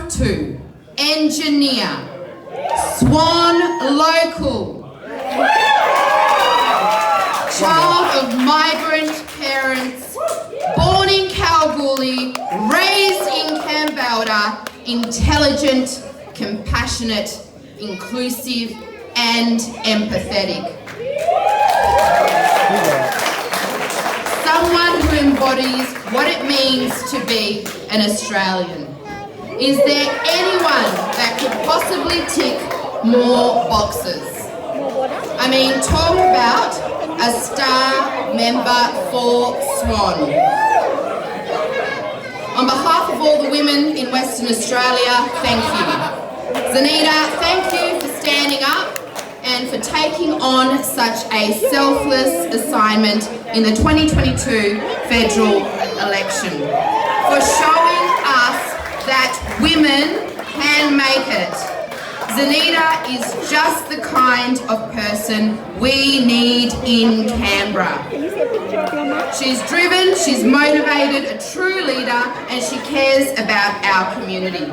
to engineer, Swan local, child of migrant parents, born in Kalgoorlie, raised in Kambalda, intelligent, compassionate, inclusive and empathetic. Someone who embodies what it means to be an Australian. Is there anyone that could possibly tick more boxes? I mean, talk about a star member for Swan. On behalf of all the women in Western Australia, thank you. Zaneta, thank you for standing up and for taking on such a selfless assignment in the 2022 federal election. For showing us that women can make it. Zaneta is just the kind of person we need in Canberra. She's driven, she's motivated, a true leader, and she cares about our community.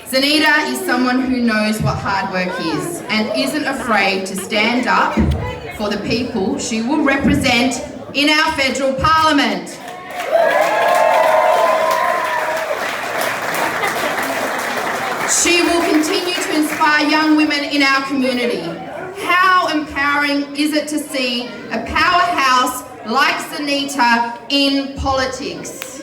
Zaneta is someone who knows what hard work is and isn't afraid to stand up for the people she will represent in our federal parliament. She will continue to inspire young women in our community. How empowering is it to see a powerhouse like Zaneta in politics?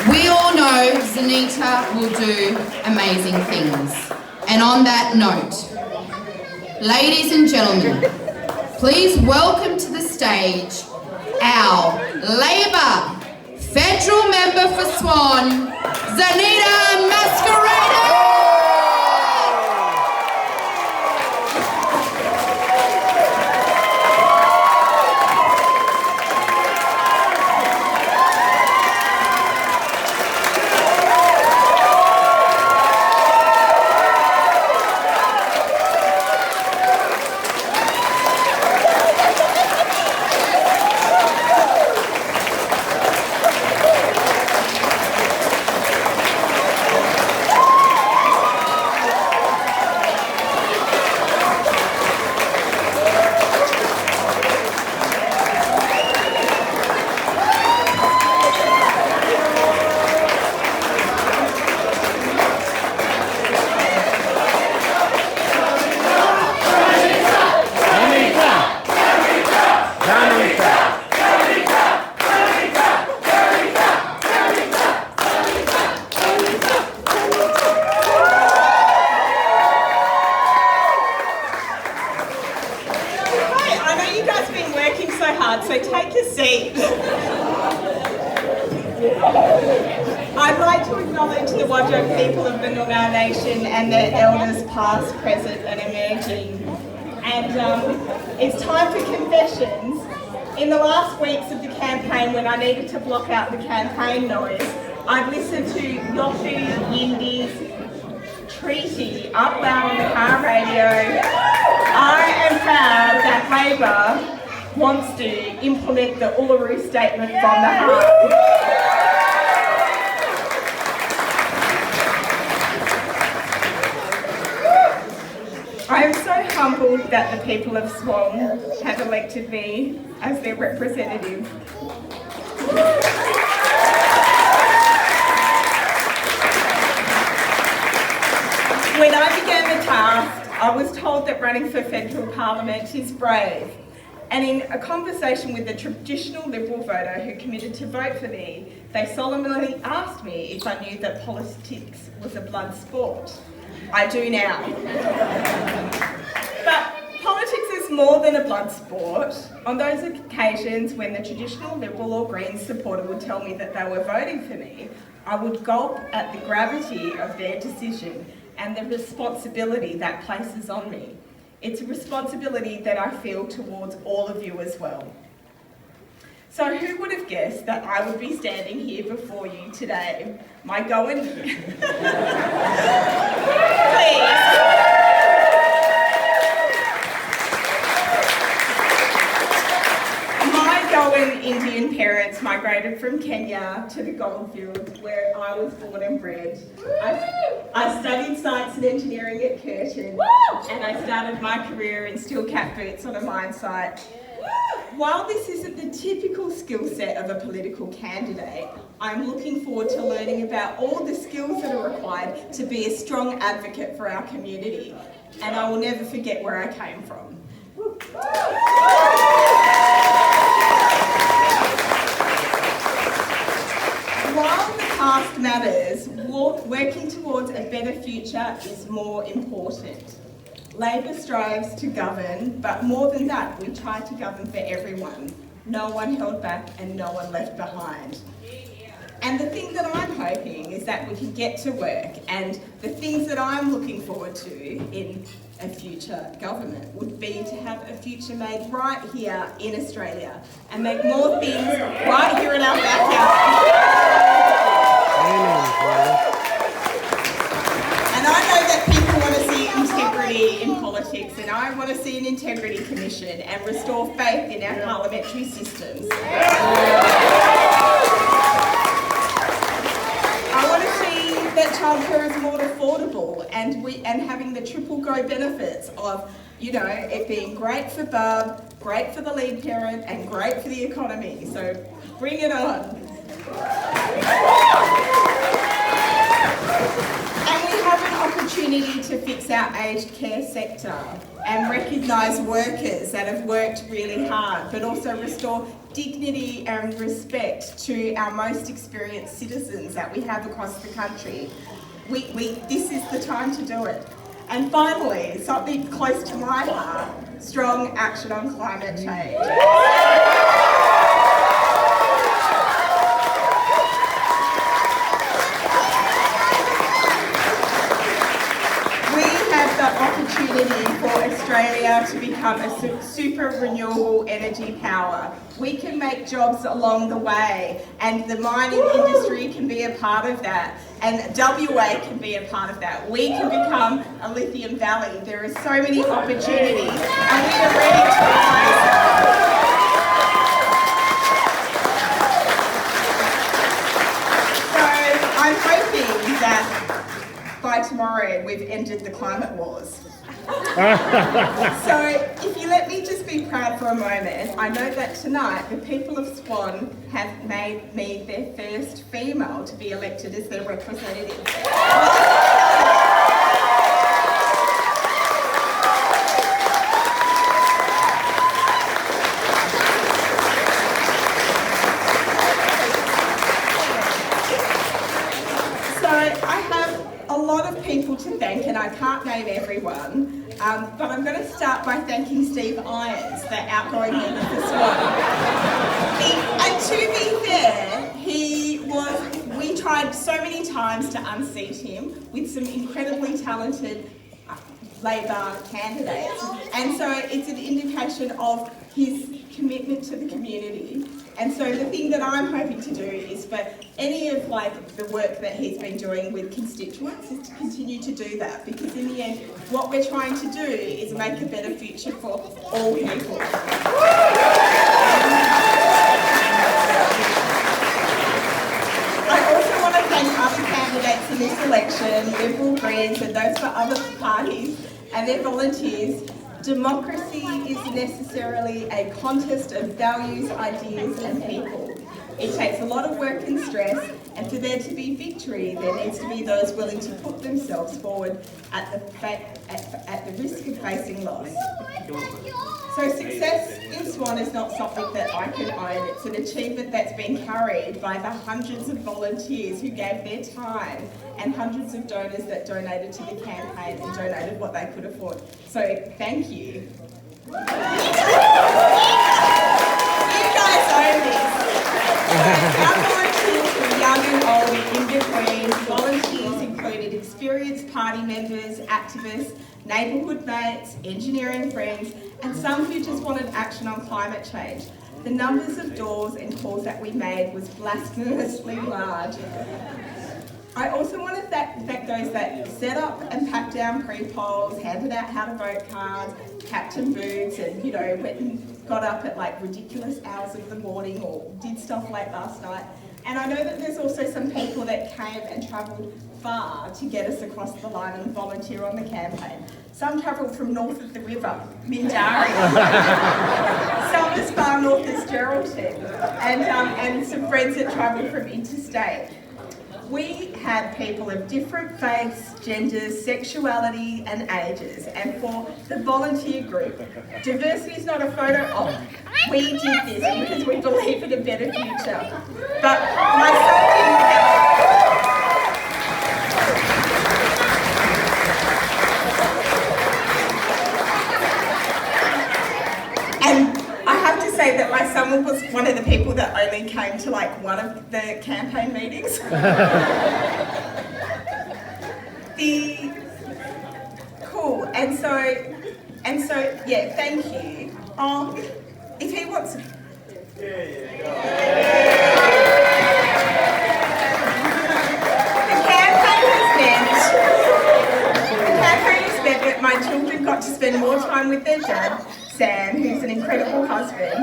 We all know Zaneta will do amazing things. And on that note, ladies and gentlemen, please welcome to the stage our Labor Federal Member for Swan, Zaneta Mascarenhas! So take a seat. I'd like to acknowledge the Wadjuk people of the Noongar Nation and their elders past, present and emerging. And it's time for confessions. In the last weeks of the campaign, when I needed to block out the campaign noise, I've listened to Yoshu Yindi's treaty up loud on the car radio. I am proud that Labor wants to implement the Uluru Statement from the heart. I am so humbled that the people of Swan have elected me as their representative. When I began the task, I was told that running for federal parliament is brave. And in a conversation with a traditional Liberal voter who committed to vote for me, they solemnly asked me if I knew that politics was a blood sport. I do now. But politics is more than a blood sport. On those occasions when the traditional Liberal or Green supporter would tell me that they were voting for me, I would gulp at the gravity of their decision and the responsibility that places on me. It's a responsibility that I feel towards all of you as well. So who would have guessed that I would be standing here before you today? My going... Please. My African Indian parents migrated from Kenya to the Goldfields, where I was born and bred. I studied science and engineering at Curtin, and I started my career in steel cap boots on a mine site. While this isn't the typical skill set of a political candidate, I'm looking forward to learning about all the skills that are required to be a strong advocate for our community, and I will never forget where I came from. While the past matters, working towards a better future is more important. Labor strives to govern, but more than that, we try to govern for everyone. No one held back and no one left behind. And the thing that I'm hoping is that we can get to work, and the things that I'm looking forward to in a future government would be to have a future made right here in Australia and make more things right here in our backyard. And I know that people want to see integrity in politics, and I want to see an integrity commission and restore faith in our parliamentary systems. I want to see that childcare is more affordable and having the triple go benefits of, you know, it being great for Bub, great for the lead parent, and great for the economy. So bring it on. And we have an opportunity to fix our aged care sector and recognise workers that have worked really hard, but also restore dignity and respect to our most experienced citizens that we have across the country. This is the time to do it. And finally, something close to my heart, strong action on climate change. Opportunity for Australia to become a super renewable energy power. We can make jobs along the way, and the mining industry can be a part of that, and WA can be a part of that. We can become a lithium valley. There are so many opportunities, and we are ready to embrace it. So I'm hoping that by tomorrow we've ended the climate wars. So if you let me just be proud for a moment, I know that tonight the people of Swan have made me their first female to be elected as their representative. People to thank, and I can't name everyone, but I'm going to start by thanking Steve Irons, the outgoing member for Swan. And to be fair, we tried so many times to unseat him with some incredibly talented Labor candidates, and so it's an indication of his commitment to the community. And so the thing that I'm hoping to do is for any of the work that he's been doing with constituents is to continue to do that, because in the end what we're trying to do is make a better future for all people. I also want to thank other candidates in this election, Liberal, Greens, and those for other parties and their volunteers. Democracy is necessarily a contest of values, ideas, and people. It takes a lot of work and stress, and for there to be victory, there needs to be those willing to put themselves forward at the risk of facing loss. So success in Swan is not something that I can own. It's an achievement that's been carried by the hundreds of volunteers who gave their time and hundreds of donors that donated to the campaign and donated what they could afford. So thank you. You guys own this. Our volunteers were young and old, in between. Volunteers included experienced party members, activists, neighbourhood mates, engineering friends, and some who just wanted action on climate change. The numbers of doors and calls that we made was blasphemously large. I also want to thank those that set up and packed down pre-polls, handed out how to vote cards, captain boots, and went and got up at like ridiculous hours of the morning or did stuff late last night. And I know that there's also some people that came and travelled far to get us across the line and volunteer on the campaign. Some travelled from north of the river, Mindarie. Some as far north as Geraldton. And some friends that travelled from interstate. We had people of different faiths, genders, sexuality and ages. And for the volunteer group, diversity is not a photo op. We did this because we believe in a better future. But my son didn't And I have to say that my son was one of the people that only came to like one of the campaign meetings. Cool, and so, yeah, thank you. If he wants... The campaign has meant that my children got to spend more time with their dad, Sam, who's an incredible husband,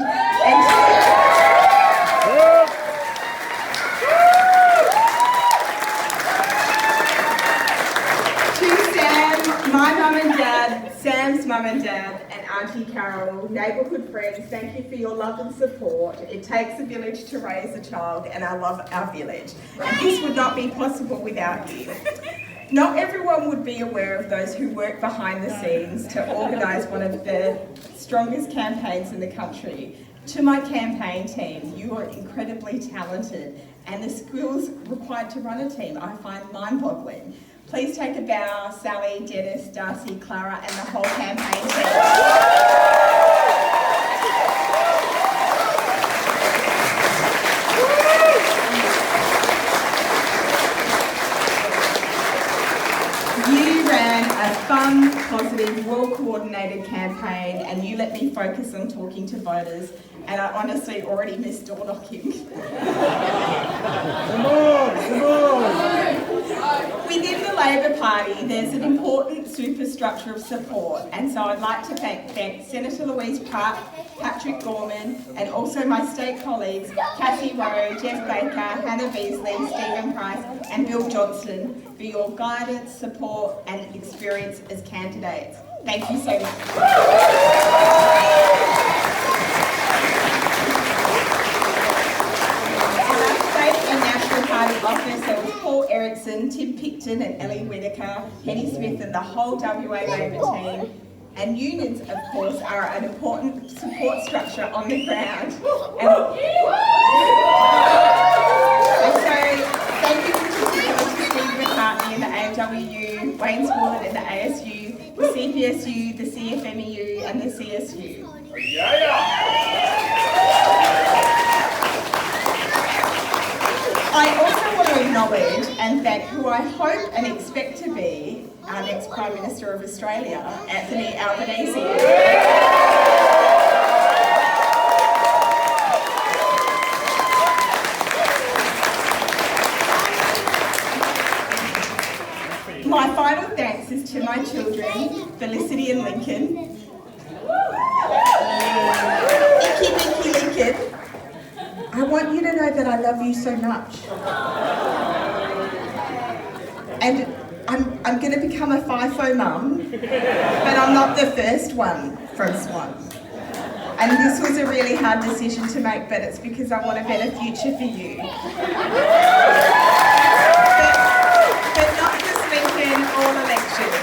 to Sam, my mum and dad, Sam's mum and dad, and Auntie Carol, neighbourhood friends, thank you for your love and support. It takes a village to raise a child, and I love our village. And this would not be possible without you. Not everyone would be aware of those who work behind the scenes to organise one of the strongest campaigns in the country. To my campaign team, you are incredibly talented, and the skills required to run a team I find mind-boggling. Please take a bow, Sally, Dennis, Darcy, Clara, and the whole campaign team. A fun, positive, well-coordinated campaign, and you let me focus on talking to voters, and I honestly already miss door knocking. Come on! Within the Labor Party, there's an important superstructure of support, and so I'd like to thank Senator Louise Pratt, Patrick Gorman, and also my state colleagues, Cassie Rowe, Jeff Baker, Hannah Beasley, Stephen Price, and Bill Johnston, for your guidance, support, and experience as candidates. Thank you so much. Party office, there was Paul Erickson, Tim Picton and Ellie Whittaker, Henny Smith and the whole WA Labor team. And unions, of course, are an important support structure on the ground. And so, thank you particularly to Steve McCartney in the AMWU, Wayne Smollett in the ASU, the CPSU, the CFMEU and the CSU. I also want to acknowledge and thank who I hope and expect to be our next Prime Minister of Australia, Anthony Albanese. My final thanks is to my children, Felicity and Lincoln. Icky Lincoln. I want you to know that I love you so much. And I'm going to become a FIFO mum, but I'm not the first one from Swan. And this was a really hard decision to make, but it's because I want a better future for you. But not just Lincoln, all elections,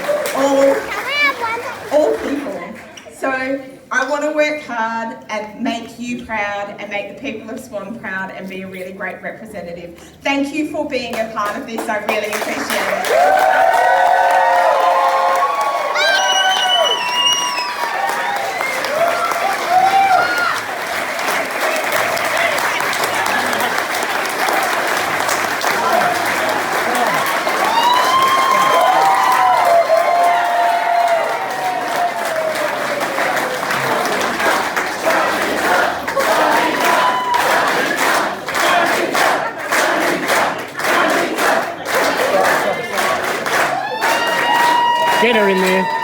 all people. So I want to work hard and make you proud and make the people of Swan proud and be a really great representative. Thank you for being a part of this. I really appreciate it. Get her in there.